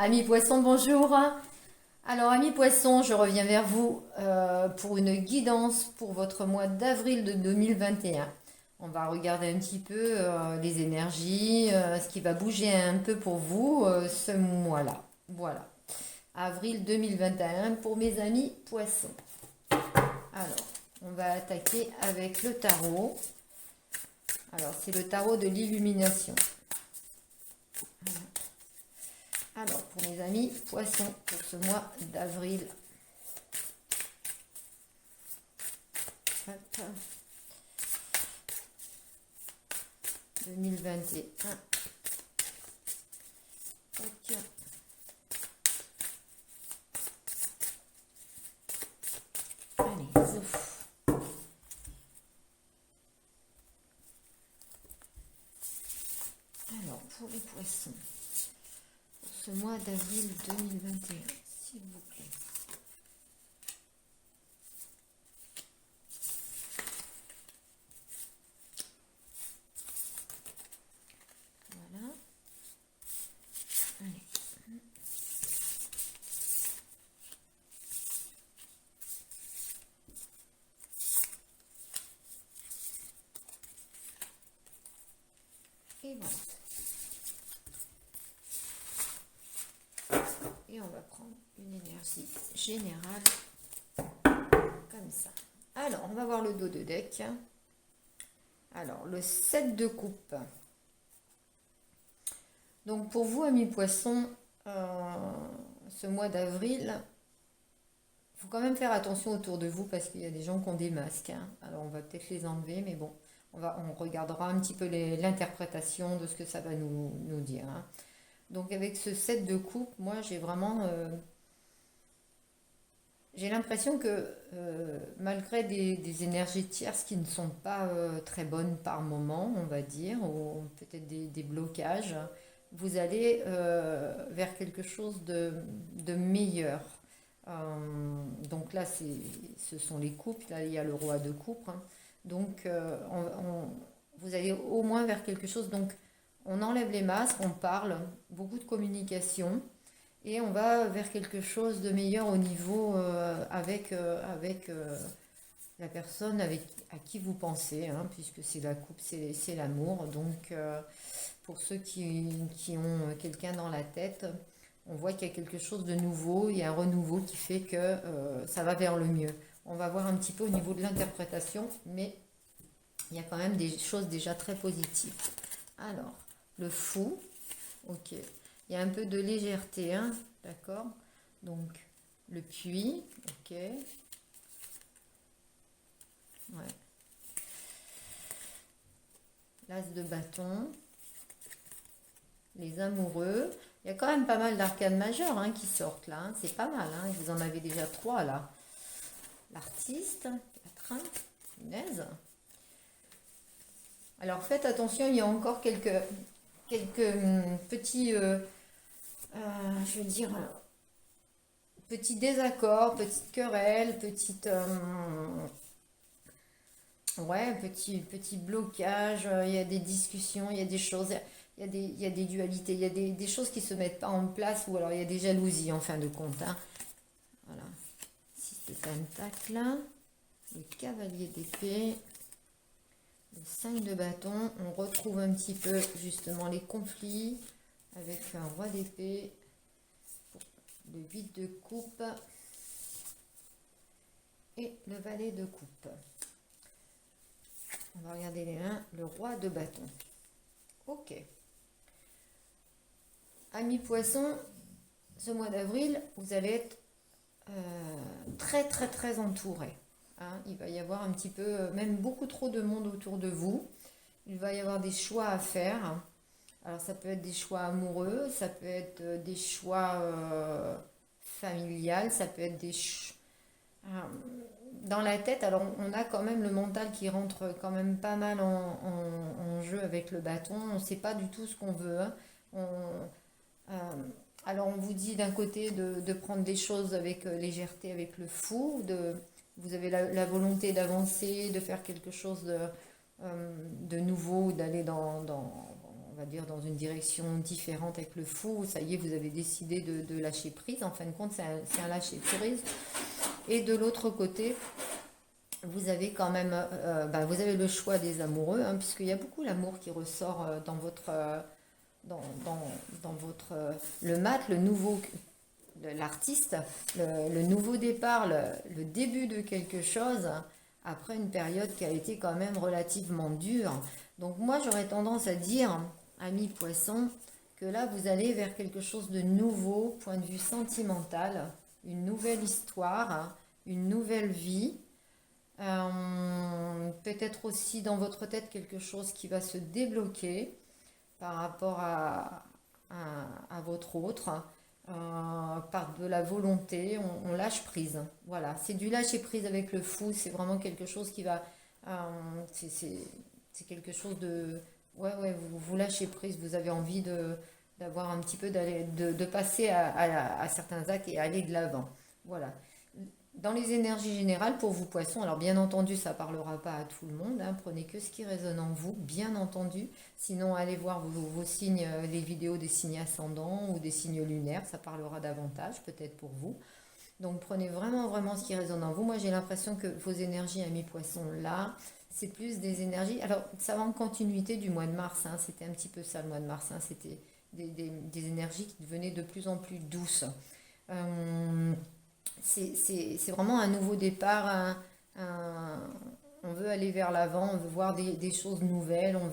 Amis poissons, bonjour. Alors, amis poissons, je reviens vers vous pour une guidance pour votre mois d'avril de 2021. On va regarder un petit peu les énergies, ce qui va bouger un peu pour vous ce mois-là. Voilà, avril 2021 pour mes amis poissons. Alors, on va attaquer avec le tarot. Alors, c'est le tarot de l'illumination. Alors, pour mes amis poissons, pour ce mois d'avril. Hop. 2021. Tac. Allez, zouf. Alors, pour les poissons, pour ce mois d'avril 2021, s'il vous plaît. Voilà. Allez. Et voilà. Et on va prendre une énergie générale comme ça. Alors, on va voir le dos de deck. Alors, le 7 de coupe. Donc, pour vous, amis poissons, ce mois d'avril, il faut quand même faire attention autour de vous parce qu'il y a des gens qui ont des masques. Alors, on va peut-être les enlever, mais bon, on regardera un petit peu l'interprétation de ce que ça va nous dire. Donc, avec ce 7 de coupe, moi, j'ai vraiment... j'ai l'impression que malgré des énergies tierces qui ne sont pas très bonnes par moment, on va dire, ou peut-être des blocages, vous allez vers quelque chose de meilleur. Donc là, ce sont les coupes. Là, il y a le roi de coupe. Donc, vous allez au moins vers quelque chose. Donc, on enlève les masques, on parle, beaucoup de communication. Et on va vers quelque chose de meilleur au niveau avec la personne à qui vous pensez, puisque c'est la coupe, c'est l'amour. Donc, pour ceux qui ont quelqu'un dans la tête, on voit qu'il y a quelque chose de nouveau, il y a un renouveau qui fait que ça va vers le mieux. On va voir un petit peu au niveau de l'interprétation, mais il y a quand même des choses déjà très positives. Alors, le fou, ok. Il y a un peu de légèreté, d'accord. Donc, le puits, ok. Ouais. L'as de bâton, les amoureux. Il y a quand même pas mal d'arcanes majeures qui sortent là. C'est pas mal, vous en avez déjà 3 là. L'artiste, 4, punaise. Alors faites attention, il y a encore quelques petits, je veux dire, petits désaccords, petites querelles, ouais, petit blocage. Il y a des discussions, il y a des choses, il y a des dualités, il y a des choses qui se mettent pas en place ou alors il y a des jalousies en fin de compte. Voilà, 6 de pentacle, le cavalier d'épée. Le 5 de bâton, on retrouve un petit peu justement les conflits avec un roi d'épée, le 8 de coupe et le valet de coupe. On va regarder les mains, le roi de bâton. Ok. Amis poissons, ce mois d'avril, vous allez être très très très entouré. Il va y avoir un petit peu, même beaucoup trop de monde autour de vous. Il va y avoir des choix à faire. Alors ça peut être des choix amoureux, ça peut être des choix familiales, ça peut être dans la tête. Alors on a quand même le mental qui rentre quand même pas mal en jeu avec le bâton. On ne sait pas du tout ce qu'on veut. On, euh, alors on vous dit d'un côté de prendre des choses avec légèreté, avec le fou, vous avez la volonté d'avancer, de faire quelque chose de nouveau, d'aller va dire, dans une direction différente avec le fou. Ça y est, vous avez décidé de lâcher prise. En fin de compte, c'est un lâcher prise. Et de l'autre côté, vous avez quand même, vous avez le choix des amoureux, hein, puisqu'il y a beaucoup l'amour qui ressort dans votre, dans votre, le mat, le nouveau, l'artiste, le nouveau départ, le début de quelque chose, après une période qui a été quand même relativement dure. Donc moi, j'aurais tendance à dire, ami poisson, que là, vous allez vers quelque chose de nouveau, point de vue sentimental, une nouvelle histoire, hein, une nouvelle vie. Peut-être aussi dans votre tête quelque chose qui va se débloquer par rapport à votre autre, par de la volonté, on lâche prise. Voilà, c'est du lâcher prise avec le fou, c'est vraiment quelque chose qui va... c'est quelque chose de... Ouais, ouais, vous lâchez prise, vous avez envie d'avoir un petit peu, de passer à certains actes et aller de l'avant. Voilà. Dans les énergies générales, pour vous poissons, alors bien entendu, ça ne parlera pas à tout le monde, hein, prenez que ce qui résonne en vous, bien entendu. Sinon, allez voir vos signes, les vidéos des signes ascendants ou des signes lunaires, ça parlera davantage, peut-être pour vous. Donc prenez vraiment, vraiment ce qui résonne en vous. Moi, j'ai l'impression que vos énergies, amis poissons, là, c'est plus des énergies. Alors, ça va en continuité du mois de mars, hein, c'était un petit peu ça le mois de mars, hein, c'était des énergies qui devenaient de plus en plus douces. C'est vraiment un nouveau départ, on veut aller vers l'avant, on veut voir des choses nouvelles, on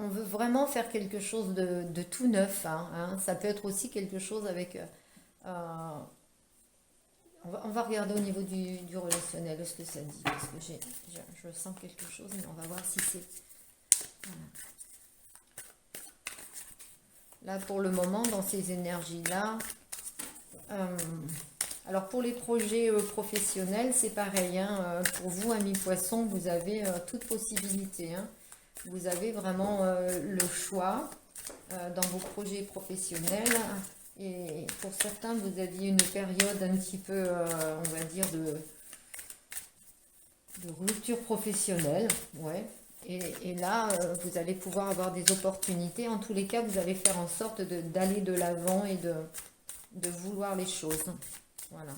veut vraiment faire quelque chose de tout neuf, hein. Ça peut être aussi quelque chose avec... on va regarder au niveau du relationnel ce que ça dit, parce que je sens quelque chose, mais on va voir si c'est... Voilà. Là, pour le moment, dans ces énergies-là, alors pour les projets professionnels, c'est pareil, hein, pour vous, amis poissons, vous avez toute possibilité, hein. Vous avez vraiment le choix dans vos projets professionnels. Et pour certains, vous aviez une période un petit peu, on va dire, de rupture professionnelle, ouais. Et là, vous allez pouvoir avoir des opportunités. En tous les cas, vous allez faire en sorte d'aller de l'avant et de vouloir les choses. Voilà.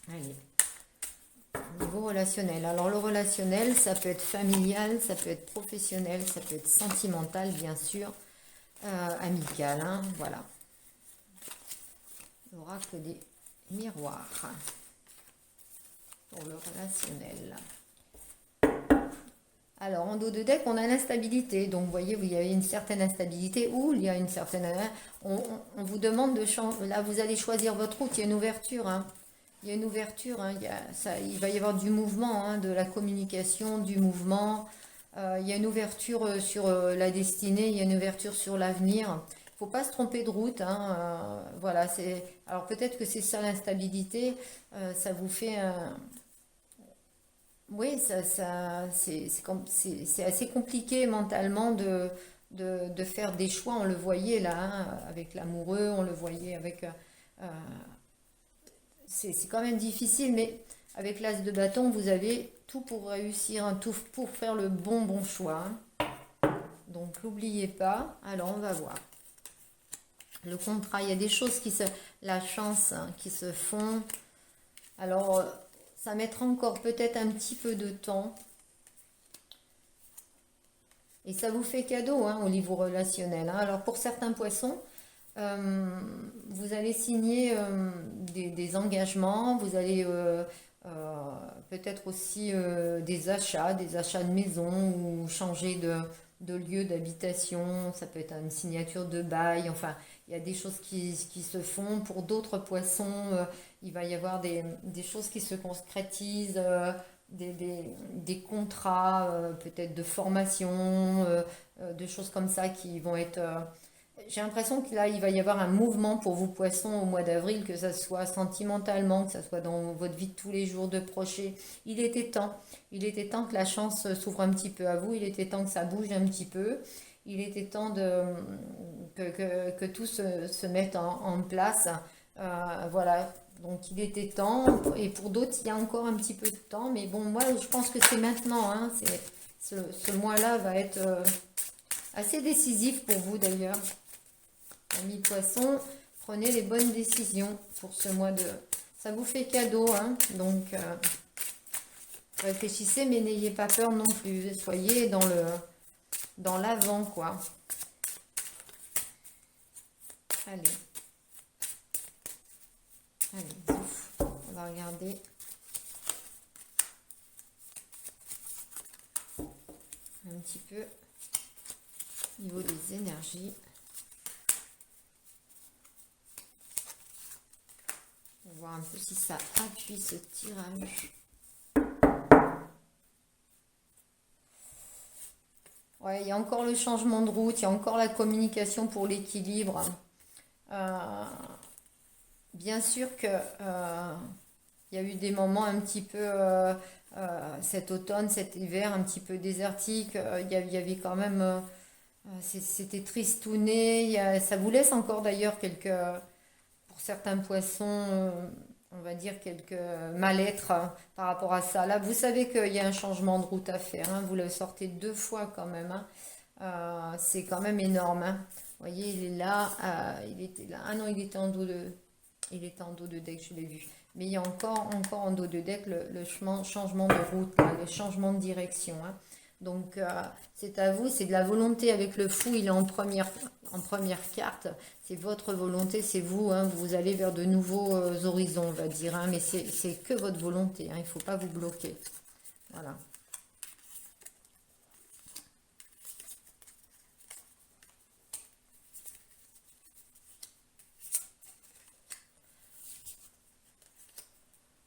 Allez. Niveau relationnel. Alors, le relationnel, ça peut être familial, ça peut être professionnel, ça peut être sentimental, bien sûr, amical, hein, voilà. L'oracle des miroirs pour le relationnel. Alors, en dos de deck, on a l'instabilité. Donc, vous voyez, il y a une certaine instabilité ou il y a une certaine... On vous demande de changer. Là, vous allez choisir votre route. Il y a une ouverture, hein. Il y a une ouverture, hein. Il va y avoir du mouvement, hein, de la communication, du mouvement. Il y a une ouverture sur la destinée. Il y a une ouverture sur l'avenir. Il ne faut pas se tromper de route, hein. Voilà, alors, peut-être que c'est ça l'instabilité. Ça vous fait... Oui, c'est assez compliqué mentalement de faire des choix. On le voyait là, hein, avec l'amoureux, on le voyait avec... c'est quand même difficile, mais avec l'as de bâton, vous avez tout pour réussir, hein, tout pour faire le bon choix, hein. Donc, n'oubliez pas. Alors, on va voir. Le contrat, il y a des choses la chance, hein, qui se font. Alors... ça mettra encore peut-être un petit peu de temps. Et ça vous fait cadeau, hein, au niveau relationnel, hein. Alors pour certains poissons, vous allez signer des engagements, vous allez peut-être aussi des achats de maison ou changer de lieu d'habitation. Ça peut être une signature de bail, enfin... il y a des choses qui se font. Pour d'autres poissons, il va y avoir des choses qui se concrétisent, des contrats, peut-être de formation, de choses comme ça qui vont être... j'ai l'impression que là, il va y avoir un mouvement pour vous poissons au mois d'avril, que ça soit sentimentalement, que ça soit dans votre vie de tous les jours, de projet. Il était temps. Il était temps que la chance s'ouvre un petit peu à vous. Il était temps que ça bouge un petit peu. Il était temps que tout se mette en place. Voilà, donc il était temps. Et pour d'autres, il y a encore un petit peu de temps. Mais bon, moi, je pense que c'est maintenant, hein. Ce mois-là va être assez décisif pour vous d'ailleurs. Amis poissons, prenez les bonnes décisions pour ce mois de... Ça vous fait cadeau, hein, donc réfléchissez, mais n'ayez pas peur non plus. Soyez dans l'avant, quoi. Allez. Allez, on va regarder. Un petit peu au niveau des énergies. On va voir un peu si ça appuie ce tirage. Ouais, il y a encore le changement de route, il y a encore la communication pour l'équilibre. Bien sûr que il y a eu des moments un petit peu cet automne, cet hiver un petit peu désertique. Il y avait quand même, c'était tristouné. Ça vous laisse encore d'ailleurs quelques, pour certains poissons, on va dire quelques mal-être par rapport à ça. Là, vous savez qu'il y a un changement de route à faire, hein. Vous le sortez 2 fois quand même, hein. C'est quand même énorme, hein. Vous voyez, il est là, il était là. Ah non, il était en dos de deck, je l'ai vu. Mais il y a encore en dos de deck le changement de route, là, le changement de direction, hein. Donc, c'est à vous, c'est de la volonté avec le fou, il est en première carte. C'est votre volonté, c'est vous, hein, vous allez vers de nouveaux horizons, on va dire, hein, mais c'est que votre volonté, hein, il ne faut pas vous bloquer. Voilà.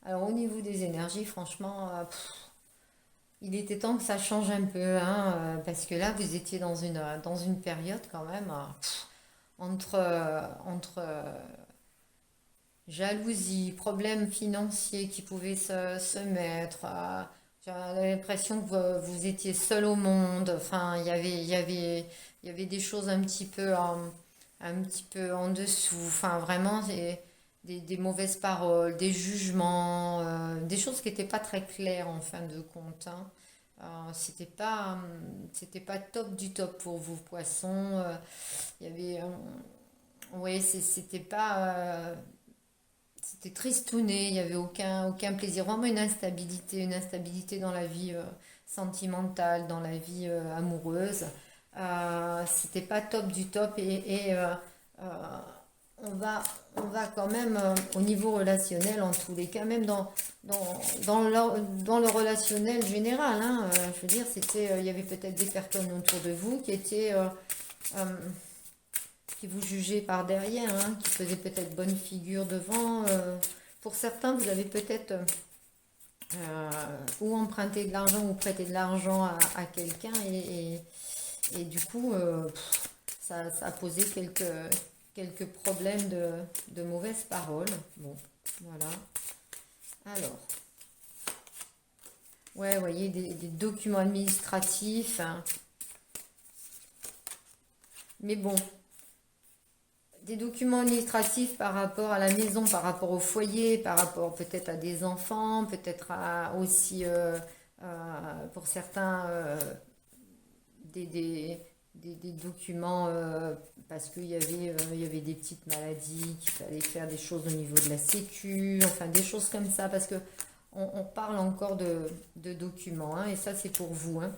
Alors, au niveau des énergies, franchement, il était temps que ça change un peu, hein, parce que là, vous étiez dans une période quand même entre jalousie, problèmes financiers qui pouvaient se mettre. J'avais l'impression que vous étiez seul au monde. Enfin, il y avait des choses un petit peu en dessous. Enfin, vraiment, des mauvaises paroles, des jugements, des choses qui n'étaient pas très claires en fin de compte, hein. C'était pas top du top pour vous, poissons. Il y avait, ouais, c'était pas, c'était tristouné. Il y avait aucun plaisir, vraiment une instabilité dans la vie sentimentale, dans la vie amoureuse. C'était pas top du top euh, on va, on va quand même au niveau relationnel, en tous les cas, même dans le relationnel général, hein, je veux dire, il y avait peut-être des personnes autour de vous euh, qui vous jugeaient par derrière, hein, qui faisaient peut-être bonne figure devant. Pour certains, vous avez peut-être ou emprunté de l'argent ou prêté de l'argent à quelqu'un et du coup, ça a posé quelques problèmes de mauvaises paroles. Bon, voilà. Alors, ouais, vous voyez, des documents administratifs, hein. Mais bon, des documents administratifs par rapport à la maison, par rapport au foyer, par rapport peut-être à des enfants, peut-être aussi pour certains des documents parce il y avait des petites maladies, qu'il fallait faire des choses au niveau de la sécu, enfin des choses comme ça, parce que on parle encore de documents, hein, et ça c'est pour vous, hein.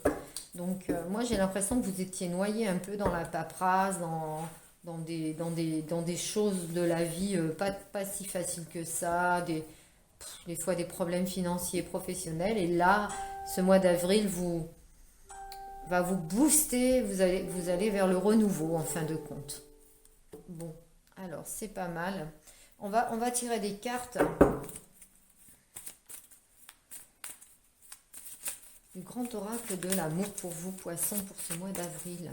Donc moi j'ai l'impression que vous étiez noyé un peu dans la paperasse, dans des choses de la vie pas si faciles que ça, des fois des problèmes financiers, professionnels, et là ce mois d'avril va vous booster, vous allez vers le renouveau en fin de compte. Bon, alors c'est pas mal. On va tirer des cartes. Le grand oracle de l'amour pour vous, poissons, pour ce mois d'avril.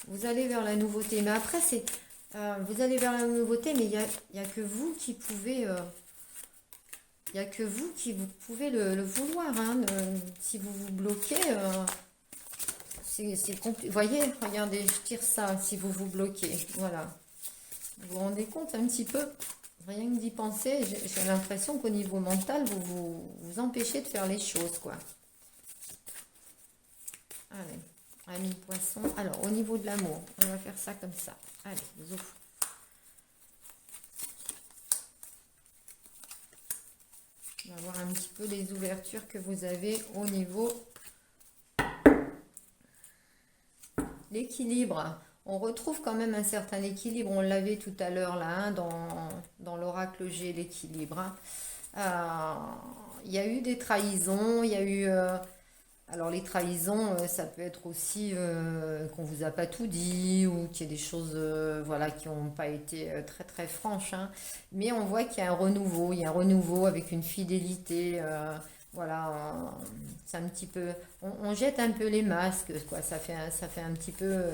Vous allez vers la nouveauté. Mais après, vous allez vers la nouveauté, mais il y a que vous qui pouvez... il n'y a que vous qui vous pouvez le vouloir, hein. Si vous vous bloquez, c'est compliqué. Vous voyez, regardez, je tire ça, si vous vous bloquez. Voilà. Vous vous rendez compte un petit peu? rien que d'y penser, j'ai l'impression qu'au niveau mental, vous empêchez de faire les choses, quoi. Allez, ami poisson. Alors, au niveau de l'amour, on va faire ça comme ça. Allez, zouf. On va voir un petit peu les ouvertures que vous avez au niveau l'équilibre. On retrouve quand même un certain équilibre. On l'avait tout à l'heure là, hein, dans l'oracle G, l'équilibre, hein. Il y a eu des trahisons, il y a eu... alors les trahisons, ça peut être aussi qu'on vous a pas tout dit ou qu'il y a des choses voilà, qui n'ont pas été très très franches, hein. Mais on voit qu'il y a un renouveau, il y a un renouveau avec une fidélité. Voilà, c'est un petit peu... on jette un peu les masques, quoi. Ça fait un petit peu...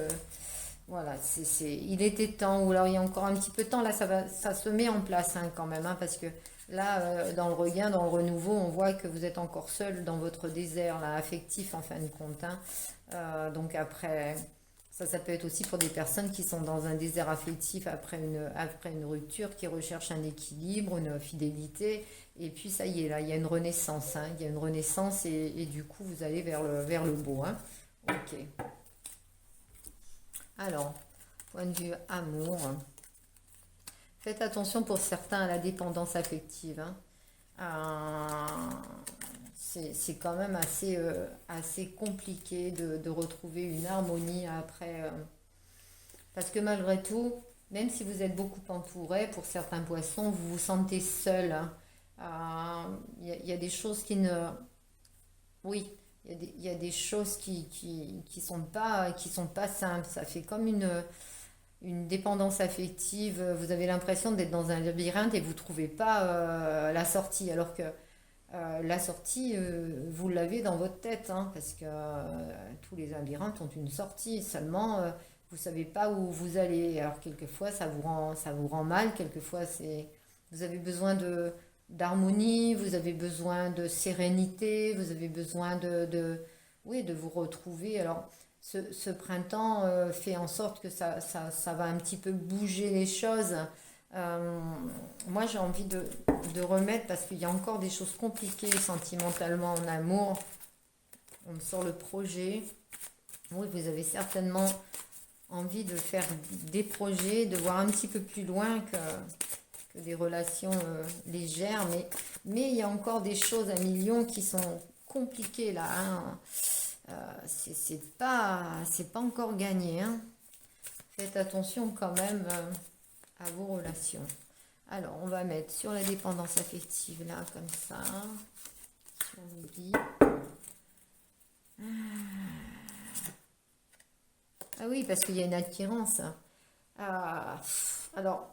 voilà, il était temps, ou alors il y a encore un petit peu de temps, là ça se met en place, hein, quand même, hein, parce que là, dans le regain, dans le renouveau, on voit que vous êtes encore seul dans votre désert là, affectif en fin de compte, hein. Donc après, ça peut être aussi pour des personnes qui sont dans un désert affectif après une rupture, qui recherchent un équilibre, une fidélité, et puis ça y est, là, il y a une renaissance, hein, il y a une renaissance, et du coup, vous allez vers le beau, hein. Ok. Alors, point de vue amour, faites attention pour certains à la dépendance affective, hein. C'est quand même assez compliqué de retrouver une harmonie après. Parce que malgré tout, même si vous êtes beaucoup entouré, pour certains poissons, vous vous sentez seul, hein. Il y a des choses qui ne... Oui, il y a des choses qui sont pas simples. Ça fait comme une dépendance affective. Vous avez l'impression d'être dans un labyrinthe et vous ne trouvez pas la sortie. Alors que la sortie, vous l'avez dans votre tête, hein, parce que tous les labyrinthes ont une sortie. Seulement, vous ne savez pas où vous allez. Alors quelquefois, ça vous rend mal. Quelquefois, vous avez besoin d'harmonie, vous avez besoin de sérénité, vous avez besoin oui, de vous retrouver. Alors, ce printemps fait en sorte que ça va un petit peu bouger les choses. Euh, Moi, j'ai envie de remettre, parce qu'il y a encore des choses compliquées sentimentalement en amour. On me sort le projet. Oui, vous avez certainement envie de faire des projets, de voir un petit peu plus loin que des relations légères, mais il y a encore des choses à millions qui sont compliquées là, hein. C'est pas encore gagné, hein. Faites attention quand même à vos relations. Alors, on va mettre sur la dépendance affective là, comme ça, sur l'oubli. Ah oui, parce qu'il y a une attirance. Ah, alors,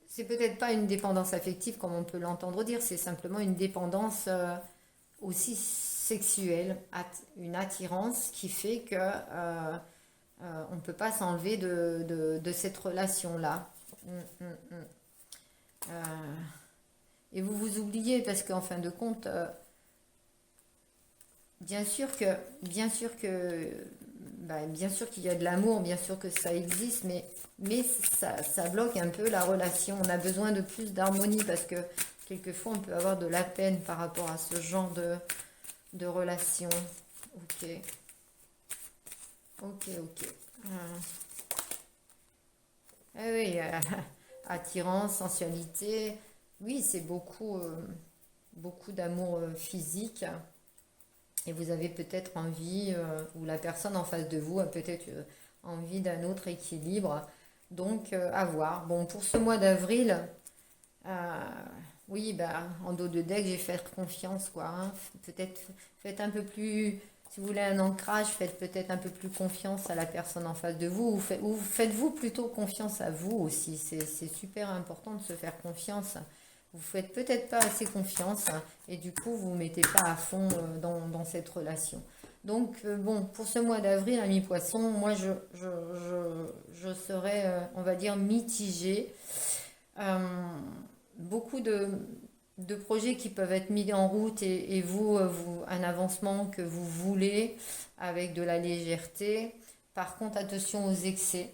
c'est peut-être pas une dépendance affective comme on peut l'entendre dire, c'est simplement une dépendance aussi sexuelle, une attirance qui fait que on ne peut pas s'enlever de cette relation-là. Euh, et vous vous oubliez parce qu'en fin de compte, bien sûr que, bien sûr que, bien sûr qu'il y a de l'amour, bien sûr que ça existe, mais ça bloque un peu la relation. On a besoin de plus d'harmonie parce que quelquefois on peut avoir de la peine par rapport à ce genre de relation. Ok, ok. Ah oui, attirance, sensualité. Oui, c'est beaucoup d'amour physique. Et vous avez peut-être envie, ou la personne en face de vous a peut-être envie d'un autre équilibre. Donc, à voir. Bon, pour ce mois d'avril, euh, oui, en dos de deck, j'ai fait confiance, quoi, hein. Peut-être faites un peu plus, si vous voulez un ancrage, faites peut-être un peu plus confiance à la personne en face de vous, ou faites-vous plutôt confiance à vous aussi. C'est super important de se faire confiance. Vous faites peut-être pas assez confiance, hein, et du coup, vous ne mettez pas à fond dans cette relation. Donc, bon, pour ce mois d'avril, ami poisson, moi, je serais, on va dire, mitigée. Euh, Beaucoup de projets qui peuvent être mis en route et un avancement que vous voulez avec de la légèreté. Par contre, attention aux excès.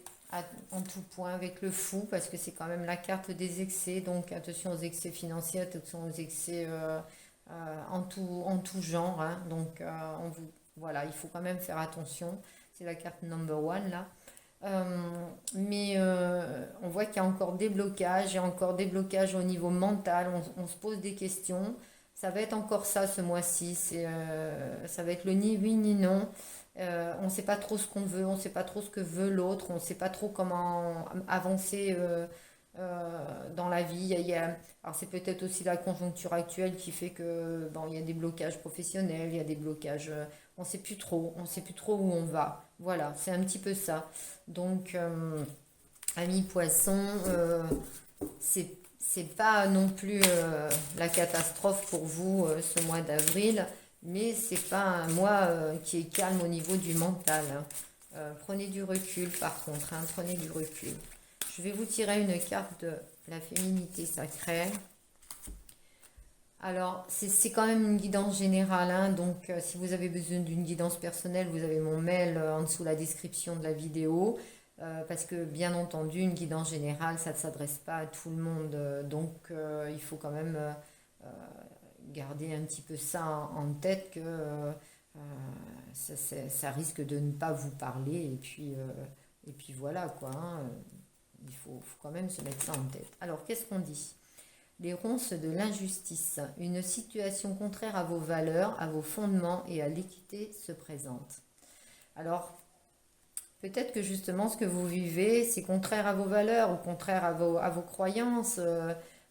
en tout point avec le fou, parce que c'est quand même la carte des excès, donc attention aux excès financiers, attention aux excès en tout genre, hein. Donc voilà, il faut quand même faire attention. C'est la carte number one là. Mais on voit qu'il y a encore des blocages, il y a encore des blocages au niveau mental, on se pose des questions. Ça va être encore ça ce mois-ci, ça va être le ni oui ni non. On ne sait pas trop ce qu'on veut, on ne sait pas trop ce que veut l'autre, on ne sait pas trop comment avancer dans la vie. Alors c'est peut-être aussi la conjoncture actuelle qui fait que bon, il y a des blocages professionnels, il y a des blocages, on sait plus trop où on va. Voilà, c'est un petit peu ça. Donc, ami poisson, c'est c'est pas non plus la catastrophe pour vous ce mois d'avril, mais c'est pas un mois qui est calme au niveau du mental, hein. Prenez du recul par contre, hein, prenez du recul. Je vais vous tirer une carte de la féminité sacrée. Alors, c'est quand même une guidance générale, hein, donc si vous avez besoin d'une guidance personnelle, vous avez mon mail en dessous la description de la vidéo, parce que bien entendu, une guidance générale, ça ne s'adresse pas à tout le monde, donc il faut quand même garder un petit peu ça en tête que ça risque de ne pas vous parler, et puis voilà quoi, hein, faut quand même se mettre ça en tête. Alors, qu'est-ce qu'on dit? Les ronces de l'injustice. Une situation contraire à vos valeurs, à vos fondements et à l'équité se présente. Alors, peut-être que justement ce que vous vivez, c'est contraire à vos valeurs, ou contraire à vos croyances,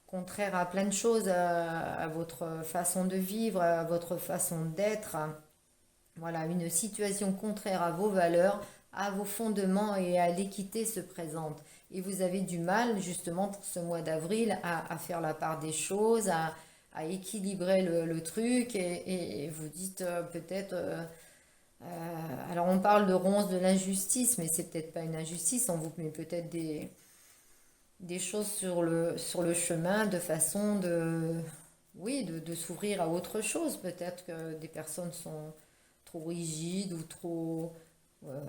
contraire à plein de choses, à votre façon de vivre, à votre façon d'être. Voilà, une situation contraire à vos valeurs, à vos fondements et à l'équité se présente. Et vous avez du mal, justement, pour ce mois d'avril, à faire la part des choses, à équilibrer le truc. Et vous dites peut-être... alors on parle de ronces de l'injustice, mais c'est peut-être pas une injustice, on vous met peut-être des choses sur le chemin de façon de... Oui, de s'ouvrir à autre chose. Peut-être que des personnes sont trop rigides ou trop euh,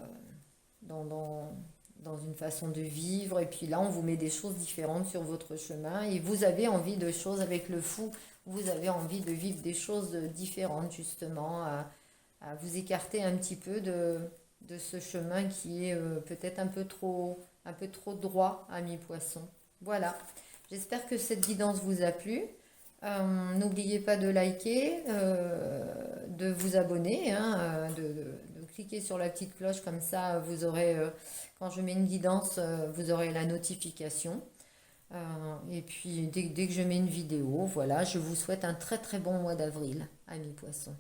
dans, dans, dans une façon de vivre. Et puis là, on vous met des choses différentes sur votre chemin. Et vous avez envie de choses avec le fou. Vous avez envie de vivre des choses différentes, justement, à vous écarter un petit peu de ce chemin qui est peut-être un peu trop droit à mi-poisson. Voilà. J'espère que cette guidance vous a plu. N'oubliez pas de liker, de vous abonner, hein, de cliquer sur la petite cloche, comme ça vous aurez, quand je mets une guidance, vous aurez la notification. Et puis dès que je mets une vidéo, voilà, je vous souhaite un très très bon mois d'avril, amis poissons.